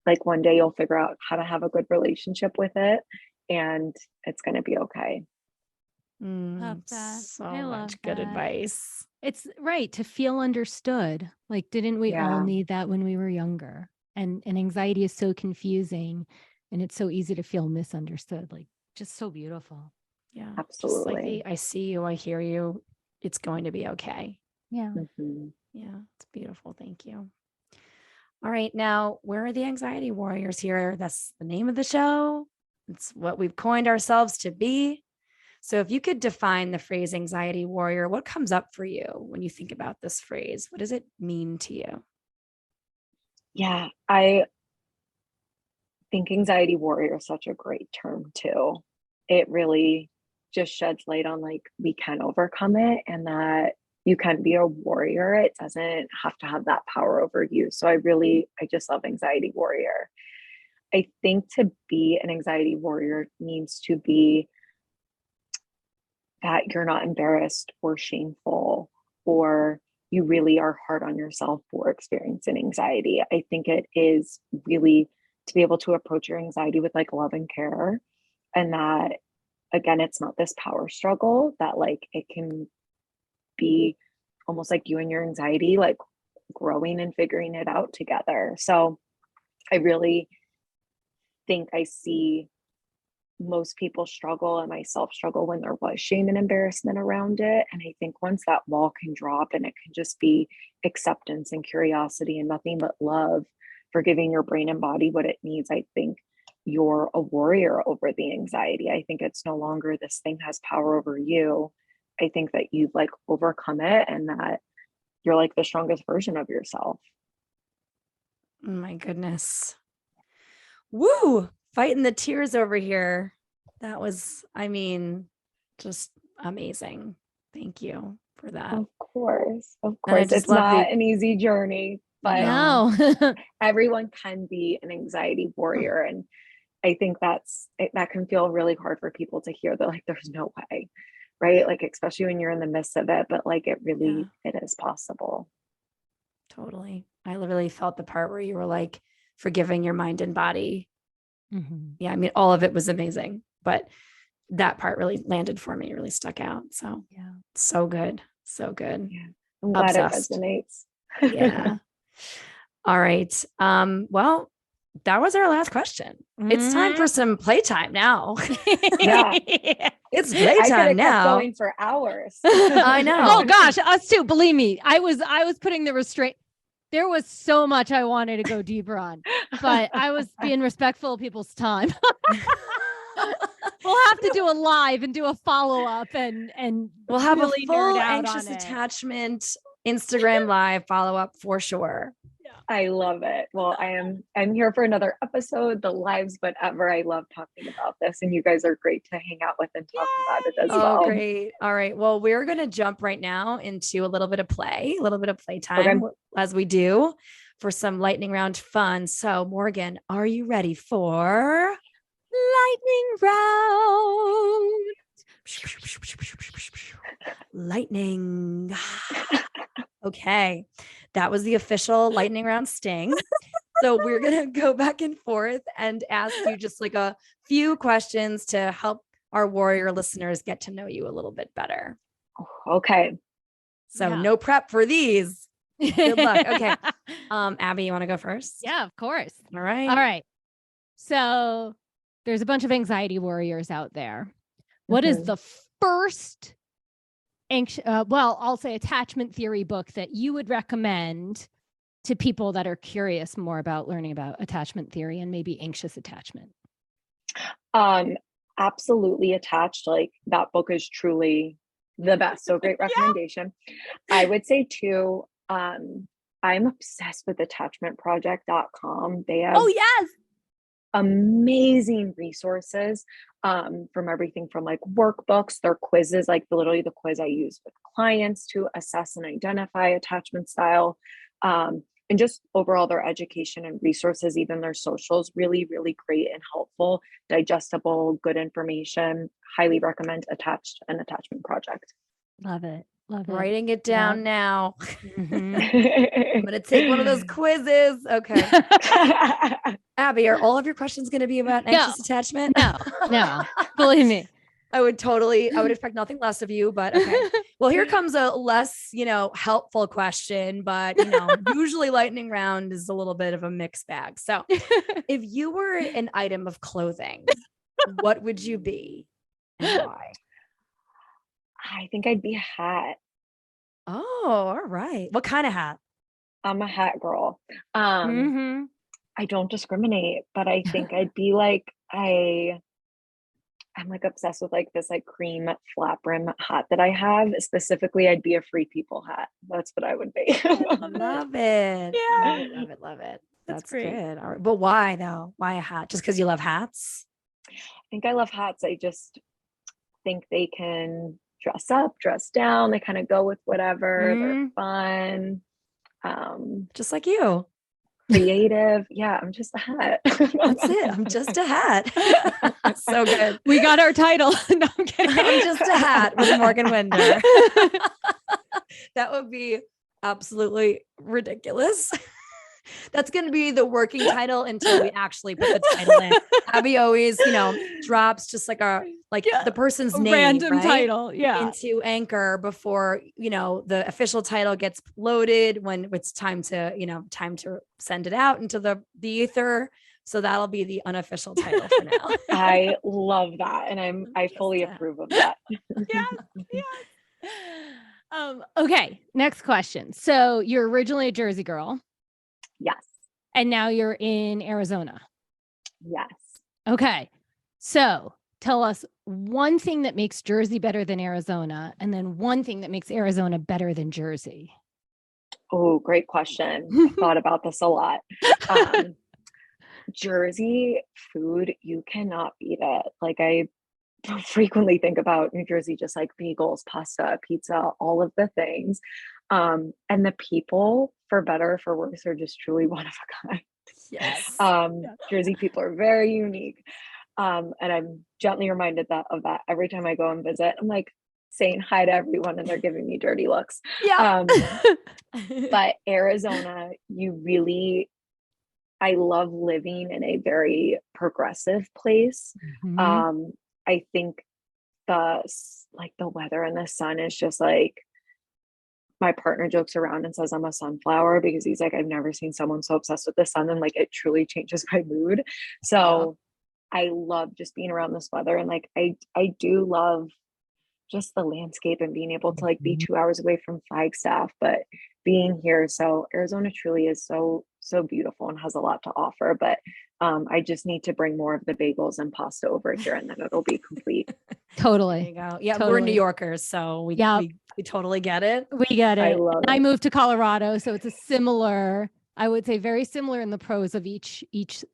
like one day you'll figure out how to have a good relationship with it, and it's going to be okay. Love that. So I love much good that. advice. It's right to feel understood. Like, didn't we all need that when we were younger? And anxiety is so confusing, and it's so easy to feel misunderstood. Like, just so beautiful. Yeah, Absolutely. Just like I see you, I hear you. It's going to be okay. Yeah. Yeah, it's beautiful. Thank you. All right, now where are the anxiety warriors here? That's the name of the show. It's what we've coined ourselves to be. So if you could define the phrase anxiety warrior, what comes up for you when you think about this phrase? What does it mean to you? Yeah, I think anxiety warrior is such a great term too. It really just sheds light on like we can overcome it and that you can be a warrior. It doesn't have to have that power over you. So I just love anxiety warrior. I think to be an anxiety warrior means to be that you're not embarrassed or shameful, or you really are hard on yourself for experiencing anxiety. I think it is really to be able to approach your anxiety with like love and care. And that, again, it's not this power struggle, that like it can be almost like you and your anxiety, like growing and figuring it out together. So I really think I see most people struggle, and myself struggle, when there was shame and embarrassment around it. And I think once that wall can drop and it can just be acceptance and curiosity and nothing but love for giving your brain and body what it needs, I think you're a warrior over the anxiety. I think it's no longer this thing has power over you. I think that you've like overcome it and that you're like the strongest version of yourself. Oh my goodness. Woo! Fighting the tears over here. That was, just amazing. Thank you for that. Of course. It's not an easy journey, but no. Everyone can be an anxiety warrior. And I think that can feel really hard for people to hear, that like, there's no way, right? Like, especially when you're in the midst of it, but like, it is possible. Totally. I literally felt the part where you were like forgiving your mind and body. Yeah. All of it was amazing, but that part really landed for me, really stuck out. So yeah, so good. So good. Yeah. I'm glad it resonates. Yeah. All right. Well, that was our last question. It's time for some playtime now. Yeah. It's playtime now. Kept going for hours. I know. Oh gosh, us too. Believe me, I was putting the restraint. there was so much I wanted to go deeper on, but I was being respectful of people's time. We'll have to do a live and do a follow-up and we'll have really a full nerd out anxious on it. attachment Instagram live follow-up for sure. I love it. Well, I'm here for another episode, the lives, whatever. I love talking about this, and you guys are great to hang out with and talk about it as well. Oh, great. All right. Well, we're going to jump right now into a little bit of playtime as we do for some lightning round fun. So Morgan, are you ready for lightning round? Lightning. Okay. That was the official lightning round sting. So we're going to go back and forth and ask you just like a few questions to help our warrior listeners get to know you a little bit better. Okay. So no prep for these. Good luck. Okay. Abby, you want to go first? Yeah, of course. All right. All right. So there's a bunch of anxiety warriors out there. What is the first I'll say attachment theory book that you would recommend to people that are curious more about learning about attachment theory and maybe anxious attachment? Absolutely Attached. Like that book is truly the best. So great recommendation. I would say too, I'm obsessed with attachmentproject.com. They have amazing resources from everything from like workbooks, their quizzes, like literally the quiz I use with clients to assess and identify attachment style, and just overall their education and resources, even their socials, really, really great and helpful, digestible, good information. Highly recommend Attached and Attachment Project. Love it. Love it. Writing it down now. I'm going to take one of those quizzes. Okay. Abby, are all of your questions going to be about anxious attachment? No, believe me. I would expect nothing less of you, but okay. Well, here comes a less, helpful question, but usually lightning round is a little bit of a mixed bag. So if you were an item of clothing, what would you be and why? I think I'd be a hat. Oh, all right. What kind of hat? I'm a hat girl. I don't discriminate, but I think I'd be like, I'm like obsessed with like this like cream flat brim hat that I have. Specifically, I'd be a free people hat. That's what I would be. Love it. Yeah. Love it. That's great. Good. All right. But why though? Why a hat? Just because you love hats? I think I love hats. I just think they can dress up, dress down. They kind of go with whatever. They're fun. Just like you. Creative. Yeah, I'm just a hat. That's it. I'm just a hat. So good. We got our title. No, I'm kidding. I'm just a hat with Morgan Winder. That would be absolutely ridiculous. That's going to be the working title until we actually put the title in. Abby always, drops just like the person's name, random title, into Anchor before, the official title gets loaded when it's time to send it out into the ether. So that'll be the unofficial title for now. I love that. And I fully approve of that. Yeah. Okay. Next question. So you're originally a Jersey girl. Yes. And now you're in Arizona. Yes. Okay. So tell us one thing that makes Jersey better than Arizona, and then one thing that makes Arizona better than Jersey. Oh, great question. I thought about this a lot. Jersey food, you cannot beat it. Like I frequently think about New Jersey, just like bagels, pasta, pizza, all of the things. And the people, for better or for worse, are just truly one of a kind. Yes. Jersey people are very unique. And I'm gently reminded of that every time I go and visit. I'm like saying hi to everyone and they're giving me dirty looks. Yeah. But Arizona, I love living in a very progressive place. I think the weather and the sun is just like, my partner jokes around and says I'm a sunflower because he's like, I've never seen someone so obsessed with the sun, and like it truly changes my mood. So I love just being around this weather, and like I do love just the landscape and being able to like be 2 hours away from Flagstaff, but being here. So Arizona truly is so, so beautiful and has a lot to offer. But I just need to bring more of the bagels and pasta over here, and then it'll be complete. There Totally. you go. Yeah, we're Totally. New Yorkers, so we totally get it. We get I it. love I it. moved to Colorado, so it's a similar, I would say very similar in the pros of each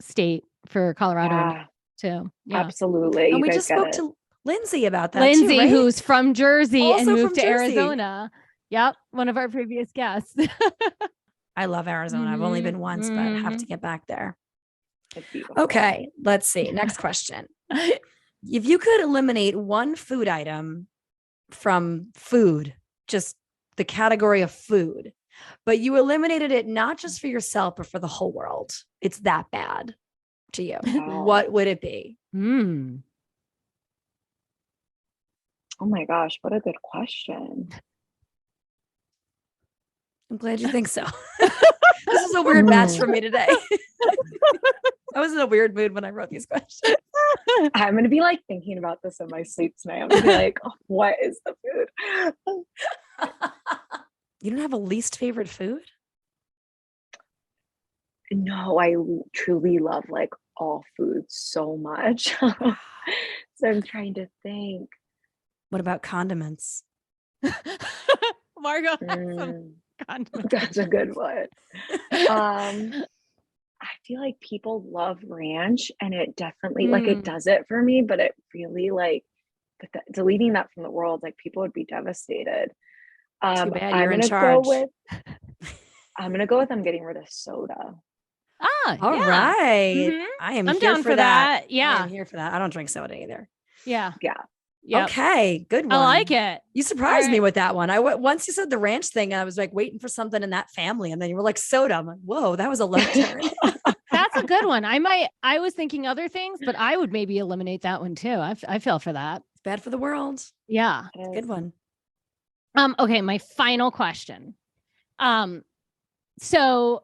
state for Colorado Yeah, too. Yeah. absolutely. And You we guys just get spoke it. to Lindsay about that Lindsay, too, right? who's from Jersey and Also moved from to Jersey. Arizona. Yep. One of our previous guests. I love Arizona. I've only been once, but have to get back there. It's beautiful. Okay, let's see. Next question. If you could eliminate one food item from food, just the category of food, but you eliminated it not just for yourself, but for the whole world, it's that bad to you, Wow. what would it be? Mm. Oh my gosh, what a good question. I'm glad you think so. This is a weird match for me today. I was in a weird mood when I wrote these questions. I'm going to be like thinking about this in my sleep tonight. I'm going to be like, oh, what is the food? You don't have a least favorite food? No, I truly love like all foods so much. So I'm trying to think. What about condiments? Margot has some Mm, condiments. that's a good one. I feel like people love ranch, and it definitely like it does it for me, but it really like deleting that from the world, like people would be devastated. Too bad I'm you're in gonna charge. go with I'm getting rid of soda. Ah, All yeah. right. Mhm. I'm I'm here down for that. I Yeah. am here for that. I don't drink soda either. Yeah. Yeah. Yep. Okay, good one. I like it. You surprised All me right. with that one. Once you said the ranch thing, I was like waiting for something in that family, and then you were like soda. I'm like, whoa, that was a left turn. That's a good one. I was thinking other things, but I would maybe eliminate that one too. I feel for that. It's bad for the world. Yeah. It's a good one. Okay, my final question. So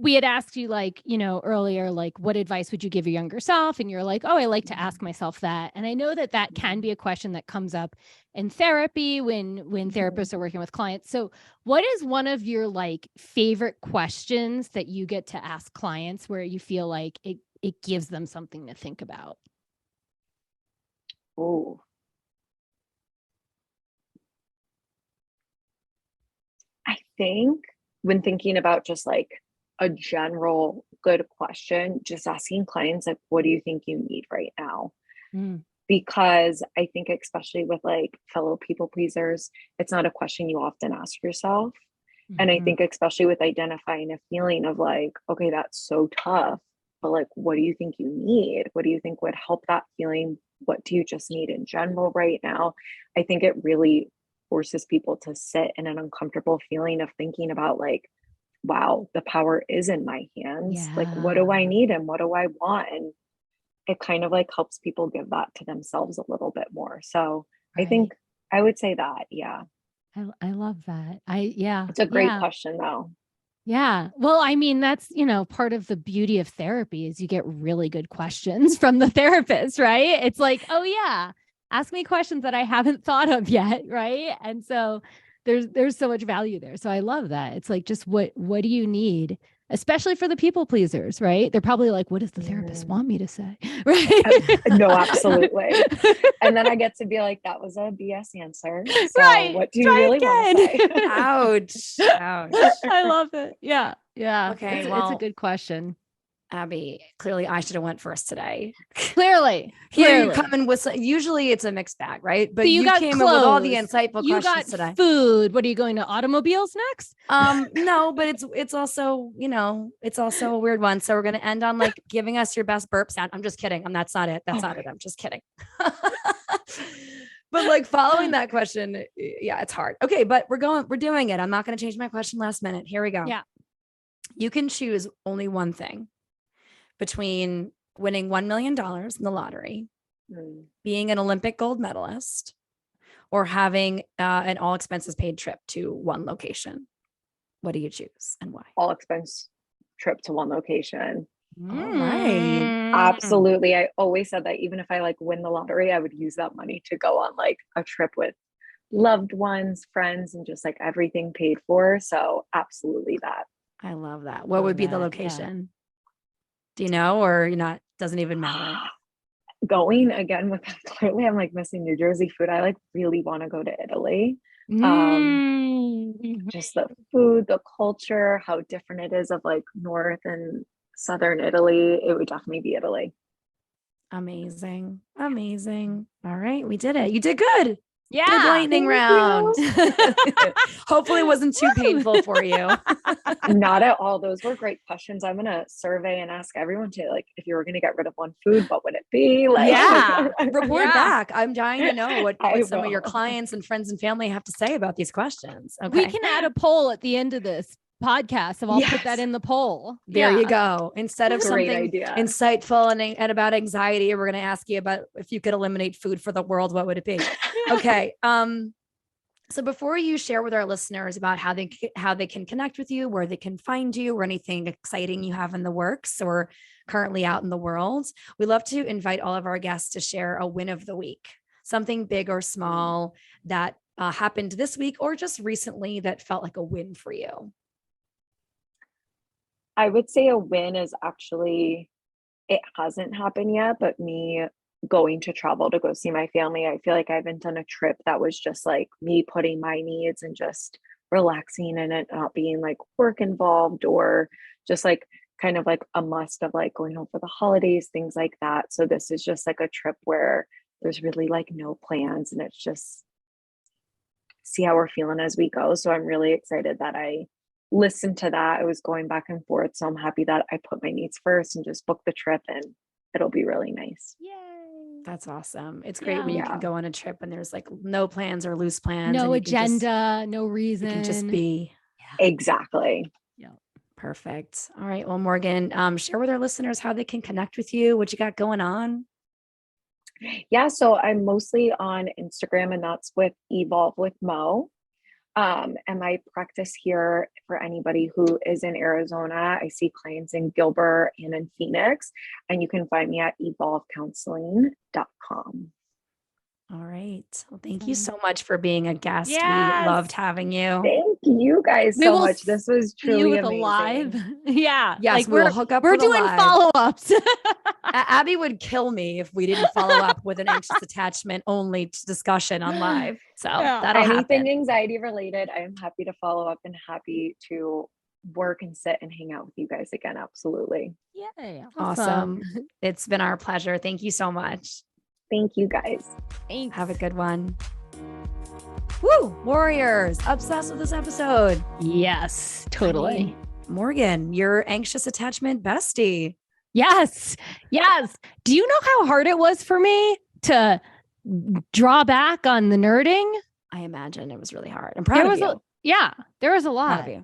we had asked you like, earlier, like what advice would you give your younger self? And you're like, oh, I like to ask myself that. And I know that that can be a question that comes up in therapy when therapists are working with clients. So what is one of your like favorite questions that you get to ask clients where you feel like it gives them something to think about? Oh, I think when thinking about just like a general good question, just asking clients, like, what do you think you need right now? Mm. Because I think, especially with like fellow people pleasers, it's not a question you often ask yourself. And I think, especially with identifying a feeling of like, okay, that's so tough, but like, what do you think you need? What do you think would help that feeling? What do you just need in general right now? I think it really forces people to sit in an uncomfortable feeling of thinking about like, wow, the power is in my hands. Like, what do I need and what do I want? And it kind of like helps people give that to themselves a little bit more. So I think I would say that, yeah. I love that. It's a great question though. Yeah. Well, I mean, that's, part of the beauty of therapy is you get really good questions from the therapist, right? It's like, oh yeah, ask me questions that I haven't thought of yet, right? And so there's so much value there. So I love that. It's like, just what do you need? Especially for the people pleasers, right? They're probably like, what does the therapist want me to say? Right. No, absolutely. And then I get to be like, that was a BS answer. So Right. what do you really want to say? Ouch. Ouch. I love it. Yeah. Yeah. Okay, It's a well, good question. Abby, clearly I should have went first today. Clearly. Here you come in with usually it's a mixed bag, right? But So you got came in with all the clothes. insightful You questions got today. food. What are you going to automobiles next? No, but it's also, it's also a weird one. So we're gonna end on like giving us your best burp sound. I'm just kidding. That's not it. That's not it. I'm just kidding. But like following that question, yeah, it's hard. Okay, but we're doing it. I'm not gonna change my question last minute. Here we go. Yeah. You can choose only one thing between winning $1 million in the lottery, being an Olympic gold medalist, or having an all expenses paid trip to one location. What do you choose and why? All expense trip to one location. All right. Absolutely. I always said that even if I like win the lottery, I would use that money to go on like a trip with loved ones, friends, and just like everything paid for. So absolutely that. I love that. What would be the location? Do you know, or you're not, doesn't even matter? Going again with clearly I'm like missing New Jersey food. I like really want to go to Italy. Just the food, the culture, how different it is of like North and Southern Italy. It would definitely be Italy. Amazing. Amazing. All right. We did it. You did good. Yeah. Good lightning round. Hopefully it wasn't too painful for you. Not at all. Those were great questions. I'm going to survey and ask everyone to like, if you were going to get rid of one food, what would it be? Like, report back. I'm dying to know what some of your clients and friends and family have to say about these questions. Okay. We can add a poll at the end of this podcast. So I'll put that in the poll. There you go. Instead of something insightful and about anxiety, we're going to ask you about if you could eliminate food for the world, what would it be? Okay. So before you share with our listeners about how they can connect with you, where they can find you, or anything exciting you have in the works or currently out in the world, we love to invite all of our guests to share a win of the week, something big or small that happened this week or just recently that felt like a win for you. I would say a win is actually, it hasn't happened yet, but me going to travel to go see my family. I feel like I haven't done a trip that was just like me putting my needs and just relaxing and it not being like work involved or just like kind of like a must of like going home for the holidays, things like that. So this is just like a trip where there's really like no plans and it's just see how we're feeling as we go. So I'm really excited that I listened to that. I was going back and forth. So I'm happy that I put my needs first and just booked the trip and it'll be really nice. Yay. That's awesome. It's great when you can go on a trip and there's like no plans or loose plans. No agenda, no reason. You can just be. Exactly. Yeah. Perfect. All right. Well, Morgan, share with our listeners how they can connect with you, what you got going on. Yeah. So I'm mostly on Instagram and that's with Evolve with Mo. And my practice here for anybody who is in Arizona, I see clients in Gilbert and in Phoenix, and you can find me at evolvecounseling.com. All right. Well, thank you so much for being a guest. We loved having you. Thank you guys so much. This was truly amazing. Live. Yeah. Yes, like we'll hook up. We're doing follow-ups. Abby would kill me if we didn't follow up with an anxious attachment only discussion on live. So that'll anything happen. Anxiety related, I am happy to follow up and happy to work and sit and hang out with you guys again. Absolutely. Yay. Awesome. It's been our pleasure. Thank you so much. Thank you guys. Thanks. Have a good one. Woo! Warriors, obsessed with this episode. Yes, totally. I mean, Morgan, your anxious attachment bestie. Yes. Yes. Do you know how hard it was for me to draw back on the nerding? I imagine it was really hard. I'm proud of you. There was a lot. Proud of you.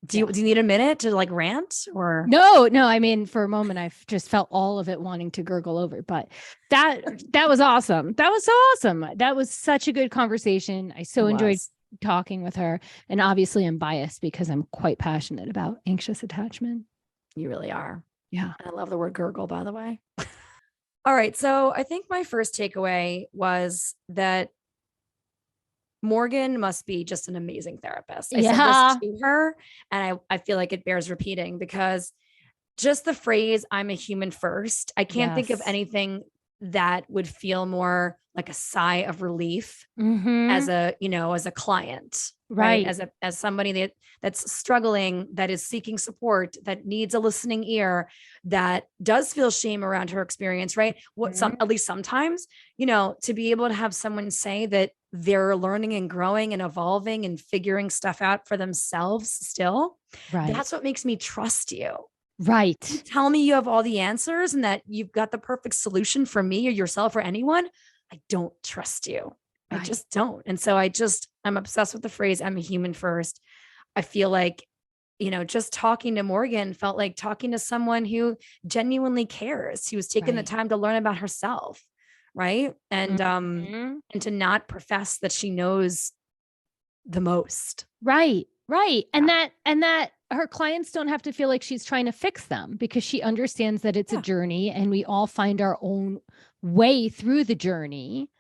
Do you need a minute to like rant or no? I mean, for a moment, I just felt all of it wanting to gurgle over, but that was awesome. That was so awesome. That was such a good conversation. I so enjoyed talking with her, and obviously I'm biased because I'm quite passionate about anxious attachment. You really are. Yeah. I love the word gurgle, by the way. All right. So I think my first takeaway was that Morgan must be just an amazing therapist. I said this to her, and I feel like it bears repeating because just the phrase, I'm a human first, I can't think of anything that would feel more like a sigh of relief as a client, right? As somebody that's struggling, that is seeking support, that needs a listening ear, that does feel shame around her experience, right? At least sometimes, to be able to have someone say that they're learning and growing and evolving and figuring stuff out for themselves still. Right. That's what makes me trust you. Right. You tell me you have all the answers and that you've got the perfect solution for me or yourself or anyone. I don't trust you. Right. I just don't. And so I'm obsessed with the phrase, I'm a human first. I feel like, just talking to Morgan felt like talking to someone who genuinely cares. He was taking the time to learn about herself. Right. And, and to not profess that she knows the most. Right. Right. And that her clients don't have to feel like she's trying to fix them because she understands that it's a journey and we all find our own way through the journey.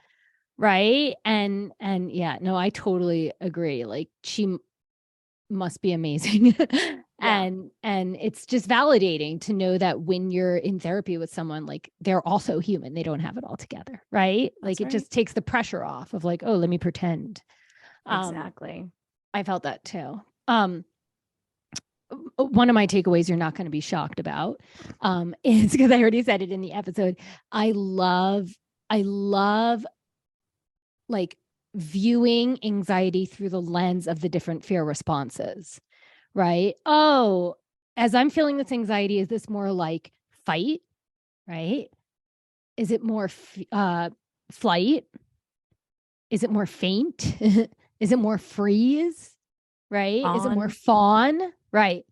Right. And yeah, no, I totally agree. Like she must be amazing. Yeah. And it's just validating to know that when you're in therapy with someone, like they're also human, they don't have it all together, right? That's Like it right. just takes the pressure off of like, oh, let me pretend. Exactly. I felt that too. One of my takeaways you're not going to be shocked about is because I already said it in the episode. I love like viewing anxiety through the lens of the different fear responses, right? Oh, as I'm feeling this anxiety, is this more like fight, right? Is it more flight? Is it more faint? Is it more freeze? Right? Is it more fawn? Right.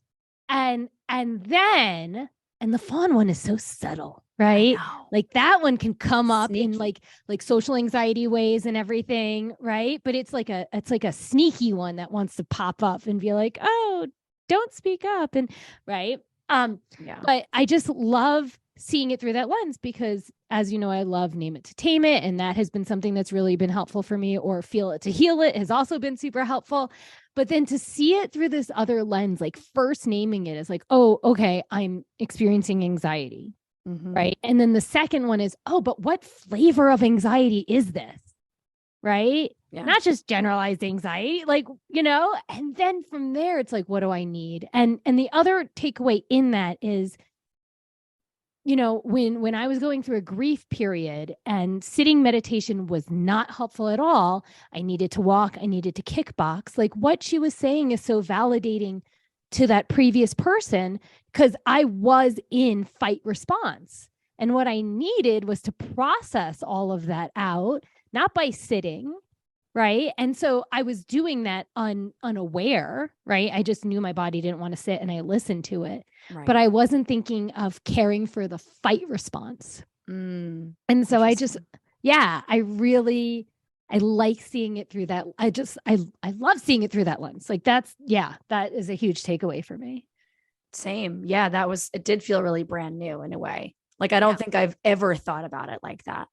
And then and the fawn one is so subtle, right? Like that one can come up in like social anxiety ways and everything, right? But it's like a sneaky one that wants to pop up and be like, oh, don't speak up, and right. But I just love seeing it through that lens because, as you know, I love Name It to Tame It, and that has been something that's really been helpful for me. Or Feel It to Heal It has also been super helpful. But then to see it through this other lens, like first naming it as like, oh, okay, I'm experiencing anxiety, right? And then the second one is, oh, but what flavor of anxiety is this, right? Yeah. Not just generalized anxiety, like, and then from there, it's like, what do I need? And the other takeaway in that is, when I was going through a grief period and sitting meditation was not helpful at all, I needed to walk, I needed to kickbox. Like what she was saying is so validating to that previous person because I was in fight response. And what I needed was to process all of that out, not by sitting, right? And so I was doing that unaware, right? I just knew my body didn't want to sit and I listened to it. Right. But I wasn't thinking of caring for the fight response. And so I like seeing it through that. I love seeing it through that lens. Like that is a huge takeaway for me. Same. Yeah, it did feel really brand new in a way. Like, I don't think I've ever thought about it like that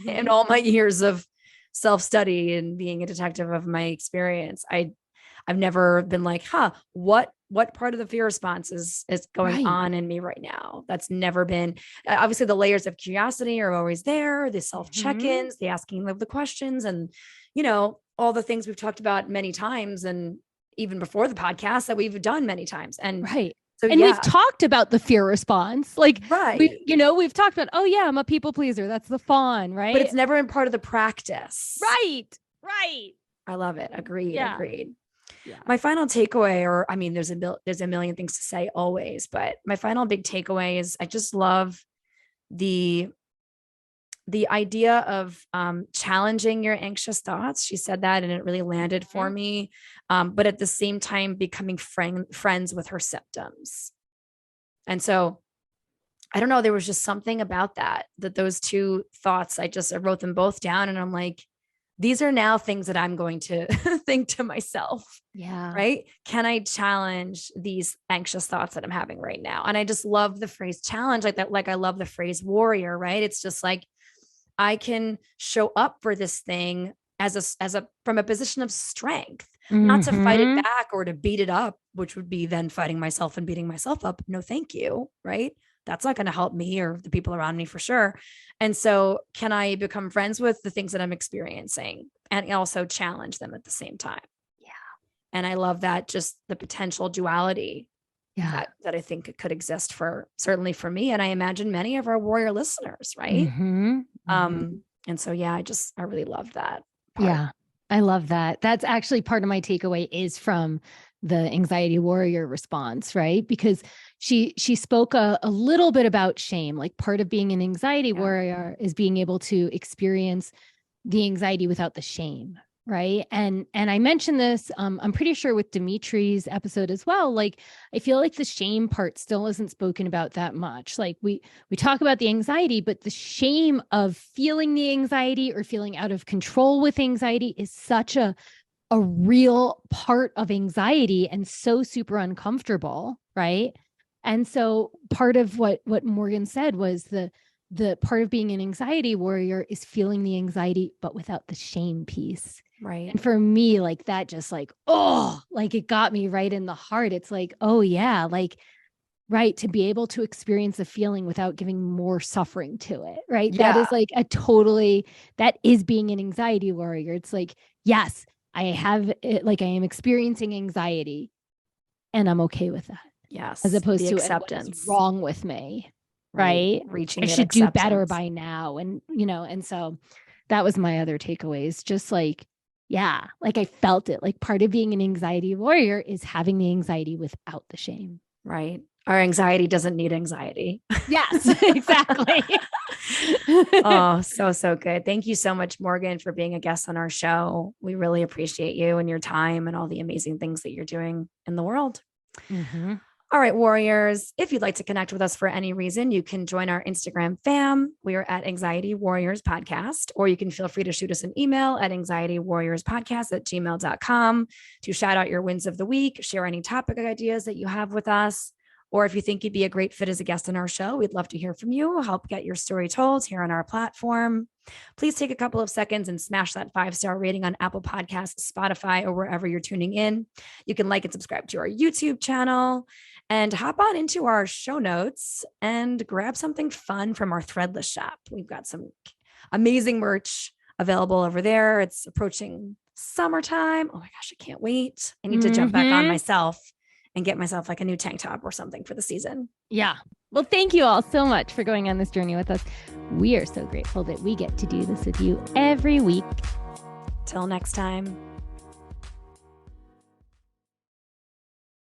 in all my years of self-study and being a detective of my experience. I've never been like, what part of the fear response is going on in me right now? That's never been, obviously the layers of curiosity are always there, the self check-ins, the asking of the questions, and, all the things we've talked about many times. And even before the podcast that we've done many times. And so, we've talked about the fear response. Like, we've talked about, oh yeah, I'm a people pleaser. That's the fawn, right? But it's never been part of the practice. Right. I love it. Agreed. Yeah. My final takeaway, there's a million things to say always, but my final big takeaway is I just love the idea of challenging your anxious thoughts. She said that, and it really landed for me. But at the same time, becoming friends with her symptoms. And so, I don't know, there was just something about that those two thoughts, I wrote them both down, and I'm like, these are now things that I'm going to think to myself. Yeah. Right. Can I challenge these anxious thoughts that I'm having right now? And I just love the phrase challenge like that. Like I love the phrase warrior, right? It's just like, I can show up for this thing from a position of strength, not to fight it back or to beat it up, which would be then fighting myself and beating myself up. No, thank you. Right. That's not going to help me or the people around me for sure. And so can I become friends with the things that I'm experiencing and also challenge them at the same time? Yeah. And I love that, just the potential duality that I think it could exist certainly for me. And I imagine many of our warrior listeners. Right. And so, I really love that part. Yeah, I love that. That's actually part of my takeaway is from the anxiety warrior response, right? Because she spoke a little bit about shame. Like part of being an anxiety warrior is being able to experience the anxiety without the shame, right? And I mentioned this, I'm pretty sure with Dimitri's episode as well. Like I feel like the shame part still isn't spoken about that much. Like we talk about the anxiety, but the shame of feeling the anxiety or feeling out of control with anxiety is such a real part of anxiety and so super uncomfortable, right? And so part of what Morgan said was the part of being an anxiety warrior is feeling the anxiety, but without the shame piece. Right. And for me, like that just like, oh, like it got me right in the heart. It's like, oh yeah, like, right. To be able to experience a feeling without giving more suffering to it. Right. Yeah. That is like that is being an anxiety warrior. It's like, yes, I have it, like I am experiencing anxiety and I'm okay with that. Yes. As opposed the to acceptance. What's wrong with me. Right. Reaching I should do better by now. And, and so that was my other takeaways. Just like, yeah, like I felt it. Like part of being an anxiety warrior is having the anxiety without the shame. Right. Our anxiety doesn't need anxiety. Yes, exactly. Oh, so good. Thank you so much, Morgan, for being a guest on our show. We really appreciate you and your time and all the amazing things that you're doing in the world. Mm-hmm. All right, warriors, if you'd like to connect with us for any reason, you can join our Instagram fam. We are at Anxiety Warriors Podcast, or you can feel free to shoot us an email at anxietywarriorspodcast@gmail.com to shout out your wins of the week, share any topic ideas that you have with us. Or if you think you'd be a great fit as a guest on our show, we'd love to hear from you. Help get your story told here on our platform. Please take a couple of seconds and smash that 5-star rating on Apple Podcasts, Spotify, or wherever you're tuning in. You can like and subscribe to our YouTube channel and hop on into our show notes and grab something fun from our Threadless shop. We've got some amazing merch available over there. It's approaching summertime. Oh my gosh, I can't wait. I need to jump back on myself and get myself like a new tank top or something for the season. Yeah. Well, thank you all so much for going on this journey with us. We are so grateful that we get to do this with you every week. Till next time.